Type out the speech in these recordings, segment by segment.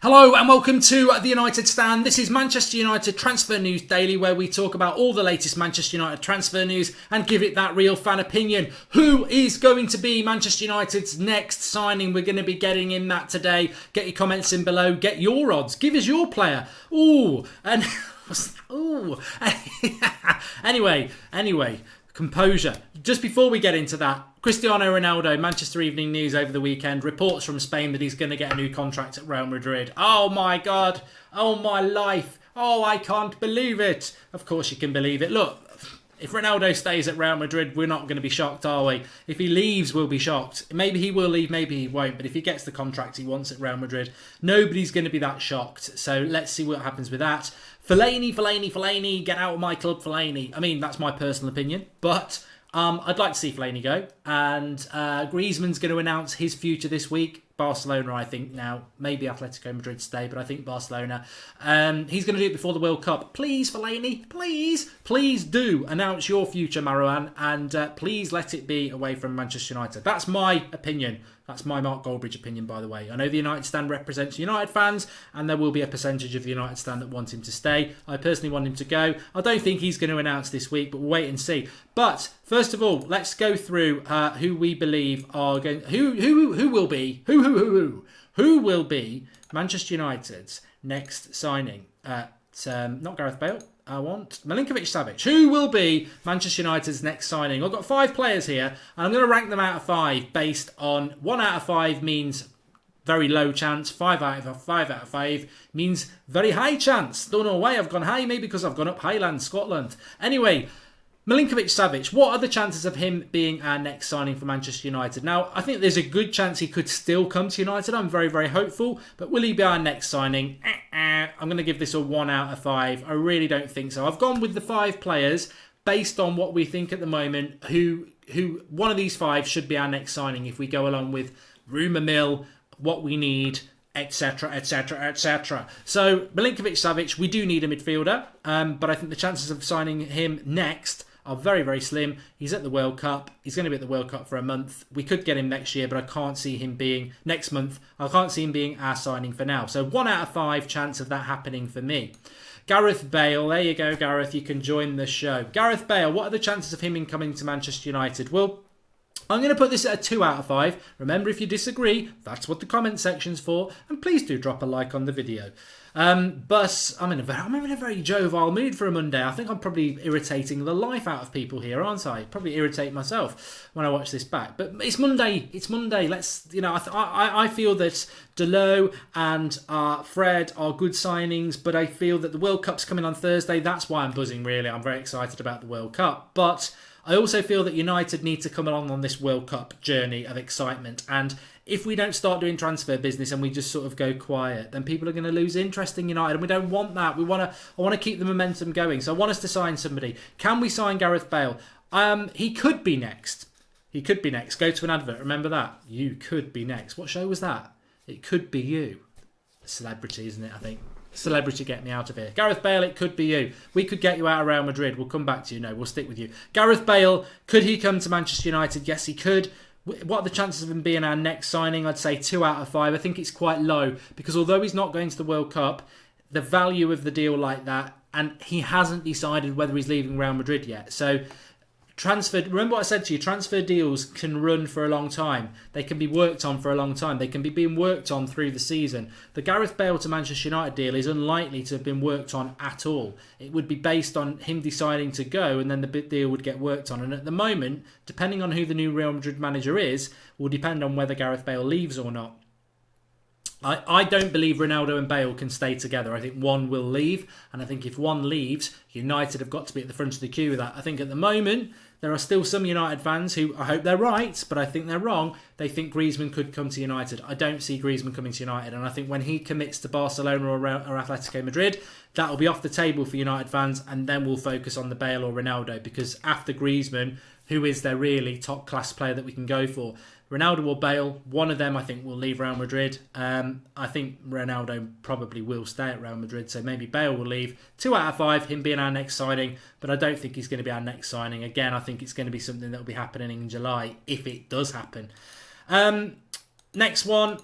Hello and welcome to the United Stand. This is Manchester United Transfer News Daily, where we talk about all the latest Manchester United transfer news and give it that real fan opinion. Who is going to be Manchester United's next signing? We're going to be getting in that today. Get your comments in below. Get your odds. Give us your player. Anyway, composure. Just before we get into that, Cristiano Ronaldo, Manchester Evening News over the weekend, reports from Spain that he's going to get a new contract at Real Madrid. Oh my God. Oh my life. Oh, I can't believe it. Of course you can believe it. Look, if Ronaldo stays at Real Madrid, we're not going to be shocked, are we? If he leaves, we'll be shocked. Maybe he will leave, maybe he won't. But if he gets the contract he wants at Real Madrid, nobody's going to be that shocked. So let's see what happens with that. Fellaini, get out of my club, Fellaini. I mean, that's my personal opinion. But I'd like to see Fellaini go. And Griezmann's going to announce his future this week. Barcelona, I think now. Maybe Atletico Madrid stay, but I think Barcelona. He's going to do it before the World Cup. Please, Fellaini, please do announce your future, Marouane, and please let it be away from Manchester United. That's my opinion. That's my Mark Goldbridge opinion, by the way. I know the United Stand represents United fans, and there will be a percentage of the United Stand that want him to stay. I personally want him to go. I don't think he's going to announce this week, but we'll wait and see. But first of all, let's go through who we believe are going. Who will be Manchester United's next signing? Not Gareth Bale. I want Milinkovic-Savic. Who will be Manchester United's next signing? I've got 5 players here, and I'm going to rank them out of 5 based on 1 out of 5 means very low chance, 5 out of 5 means very high chance. Don't know why I've gone high, maybe because I've gone up Highland, Scotland. Anyway, Milinkovic-Savic, what are the chances of him being our next signing for Manchester United? Now, I think there's a good chance he could still come to United. I'm very, very hopeful. But will he be our next signing? I'm going to give this a 1 out of 5. I really don't think so. I've gone with the 5 players based on what we think at the moment, who one of these 5 should be our next signing if we go along with rumour mill, what we need, etc, etc, etc. So, Milinkovic-Savic, we do need a midfielder, but I think the chances of signing him next are very, very slim. He's at the World Cup. He's going to be at the World Cup for a month. We could get him next year, but I can't see him being next month. I can't see him being our signing for now. So 1 out of 5 chance of that happening for me. Gareth Bale. There you go, Gareth. You can join the show. Gareth Bale. What are the chances of him coming to Manchester United? Well, I'm going to put this at a 2 out of 5. Remember, if you disagree, that's what the comment section's for. And please do drop a like on the video. But I'm in a very jovial mood for a Monday. I think I'm probably irritating the life out of people here, aren't I? Probably irritate myself when I watch this back. But it's Monday. It's Monday. I feel that Delot and Fred are good signings, but I feel that the World Cup's coming on Thursday. That's why I'm buzzing, really. I'm very excited about the World Cup. But I also feel that United need to come along on this World Cup journey of excitement. And if we don't start doing transfer business and we just sort of go quiet, then people are going to lose interest in United. And we don't want that. I want to keep the momentum going. So I want us to sign somebody. Can we sign Gareth Bale? He could be next. He could be next. Go to an advert. Remember that? You could be next. What show was that? It could be you. Celebrity, isn't it, I think? Celebrity, get me out of here. Gareth Bale, it could be you. We could get you out of Real Madrid. We'll come back to you. No, we'll stick with you. Gareth Bale, could he come to Manchester United? Yes, he could. What are the chances of him being our next signing? I'd say 2 out of 5. I think it's quite low because although he's not going to the World Cup, the value of the deal like that, and he hasn't decided whether he's leaving Real Madrid yet. So remember what I said to you, transfer deals can run for a long time. They can be worked on for a long time. They can be being worked on through the season. The Gareth Bale to Manchester United deal is unlikely to have been worked on at all. It would be based on him deciding to go and then the deal would get worked on. And at the moment, depending on who the new Real Madrid manager is, will depend on whether Gareth Bale leaves or not. I don't believe Ronaldo and Bale can stay together. I think one will leave. And I think if one leaves, United have got to be at the front of the queue with that. I think at the moment, there are still some United fans who, I hope they're right, but I think they're wrong. They think Griezmann could come to United. I don't see Griezmann coming to United. And I think when he commits to Barcelona or Atletico Madrid, that will be off the table for United fans. And then we'll focus on the Bale or Ronaldo. Because after Griezmann, who is their really top-class player that we can go for? Ronaldo or Bale, one of them I think will leave Real Madrid. I think Ronaldo probably will stay at Real Madrid, so maybe Bale will leave. 2 out of 5, him being our next signing, but I don't think he's going to be our next signing. Again, I think it's going to be something that will be happening in July, if it does happen. Next one,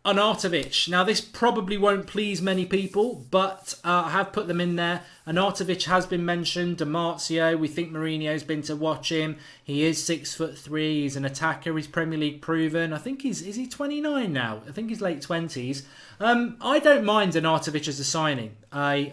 Arnautovic. Now, this probably won't please many people, but I have put them in there. Arnautovic has been mentioned. Di Marzio, we think Mourinho's been to watch him. He is 6'3". He's an attacker. He's Premier League proven. I think is he 29 now? I think he's late 20s. I don't mind Arnautovic as a signing. I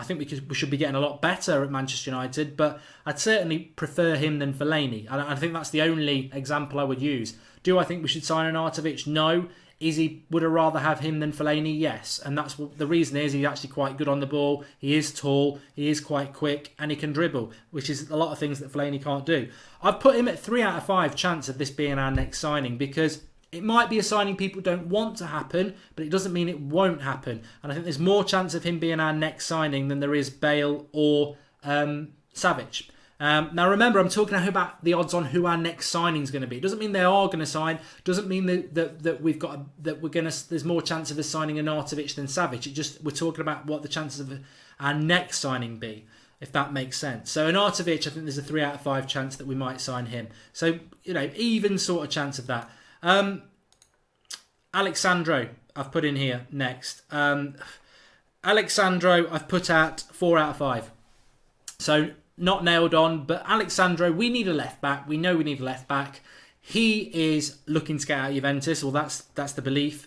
think we should be getting a lot better at Manchester United, but I'd certainly prefer him than Fellaini. I think that's the only example I would use. Do I think we should sign Arnautovic? No. Would I rather have him than Fellaini? Yes. And that's what the reason is. He's actually quite good on the ball. He is tall. He is quite quick, and he can dribble, which is a lot of things that Fellaini can't do. I've put him at 3 out of 5 chance of this being our next signing, because it might be a signing people don't want to happen, but it doesn't mean it won't happen. And I think there's more chance of him being our next signing than there is Bale or Savic. Now remember, I'm talking about the odds on who our next signing is going to be. It doesn't mean they are going to sign. Doesn't mean that there's more chance of us signing Arnautovic than Savic. We're talking about what the chances of our next signing be, if that makes sense. So Arnautovic, I think there's a 3 out of 5 chance that we might sign him. So even sort of chance of that. Alexandro, I've put in here next. Alexandro, I've put at 4 out of 5. So not nailed on, but Alexandro, we need a left back. We know we need a left back. He is looking to get out of Juventus, or that's the belief.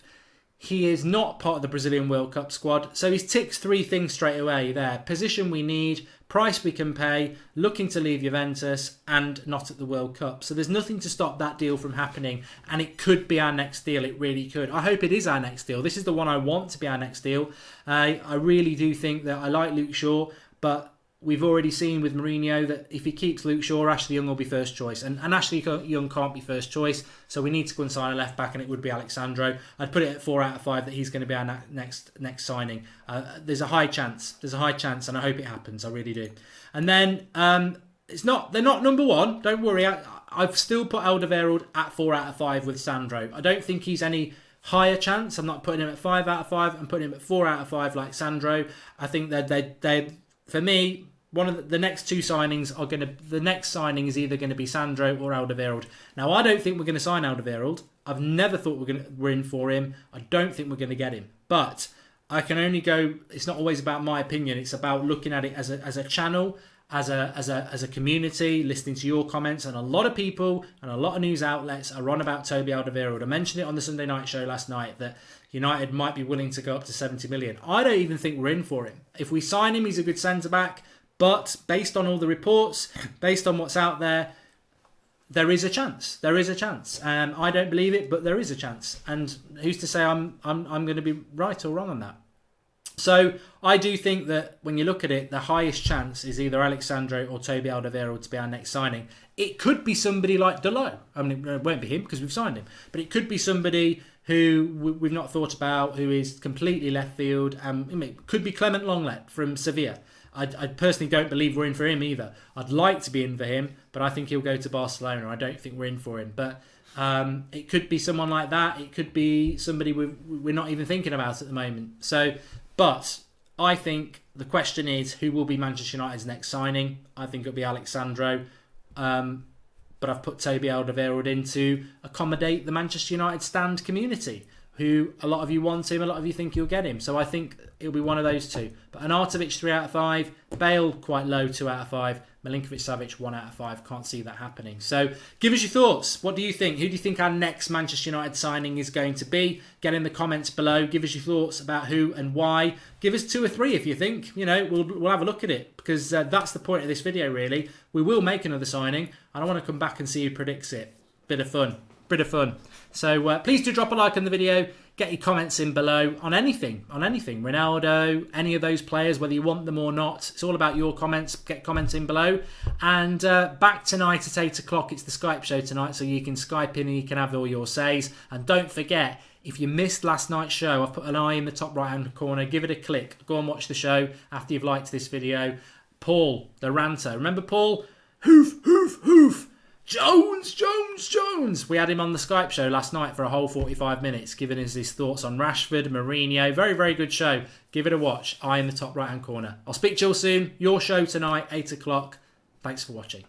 He is not part of the Brazilian World Cup squad, so he ticks 3 things straight away there. Position we need, price we can pay, looking to leave Juventus, and not at the World Cup. So there's nothing to stop that deal from happening, and it could be our next deal. It really could. I hope it is our next deal. This is the one I want to be our next deal. I really do think that I like Luke Shaw, but we've already seen with Mourinho that if he keeps Luke Shaw, Ashley Young will be first choice. And Ashley Young can't be first choice, so we need to go and sign a left back, and it would be Alexandro. I'd put it at 4 out of 5 that he's going to be our next signing. There's a high chance. And I hope it happens. I really do. And then they're not number one. Don't worry. I've still put Alderweireld at 4 out of 5 with Sandro. I don't think he's any higher chance. I'm not putting him at 5 out of 5. I'm putting him at 4 out of 5 like Sandro. I think they for me, one of the next 2 signings are going to. The next signing is either going to be Sandro or Alderweireld. Now, I don't think we're going to sign Alderweireld. I've never thought we're in for him. I don't think we're going to get him. But I can only go. It's not always about my opinion. It's about looking at it as a channel, as a community, listening to your comments, and a lot of people and a lot of news outlets are on about Toby Alderweireld. I mentioned it on the Sunday night show last night that United might be willing to go up to 70 million. I don't even think we're in for him. If we sign him, he's a good centre back. But based on all the reports, based on what's out there, there is a chance. There is a chance. I don't believe it, but there is a chance. And who's to say I'm going to be right or wrong on that? So I do think that when you look at it, the highest chance is either Alexandro or Toby Alderweireld to be our next signing. It could be somebody like Dalot. I mean, it won't be him because we've signed him. But it could be somebody who we've not thought about, who is completely left field. It could be Clement Lenglet from Sevilla. I personally don't believe we're in for him either. I'd like to be in for him, but I think he'll go to Barcelona. I don't think we're in for him. But it could be someone like that. It could be somebody we're not even thinking about at the moment. But I think the question is, who will be Manchester United's next signing? I think it'll be Alexandro. But I've put Toby Alderweireld in to accommodate the Manchester United stand community, who a lot of you want him, a lot of you think you'll get him. So I think it'll be one of those 2. But Arnautovic 3 out of 5, Bale quite low 2 out of 5, Milinkovic-Savic 1 out of 5. Can't see that happening. So give us your thoughts. What do you think? Who do you think our next Manchester United signing is going to be? Get in the comments below. Give us your thoughts about who and why. Give us 2 or 3 if you think. We'll have a look at it, because that's the point of this video really. We will make another signing, and I want to come back and see who predicts it. Bit of fun. So please do drop a like on the video. Get your comments in below on anything. Ronaldo, any of those players, whether you want them or not. It's all about your comments. Get comments in below. And back tonight at 8 o'clock. It's the Skype show tonight, so you can Skype in and you can have all your says. And don't forget, if you missed last night's show, I've put an eye in the top right-hand corner. Give it a click. Go and watch the show after you've liked this video. Paul, the ranter. Remember Paul? Hoof, hoof, hoof. Jones. We had him on the Skype show last night for a whole 45 minutes, giving us his thoughts on Rashford, Mourinho. Very, very good show. Give it a watch. Eye in the top right-hand corner. I'll speak to you all soon. Your show tonight, 8 o'clock. Thanks for watching.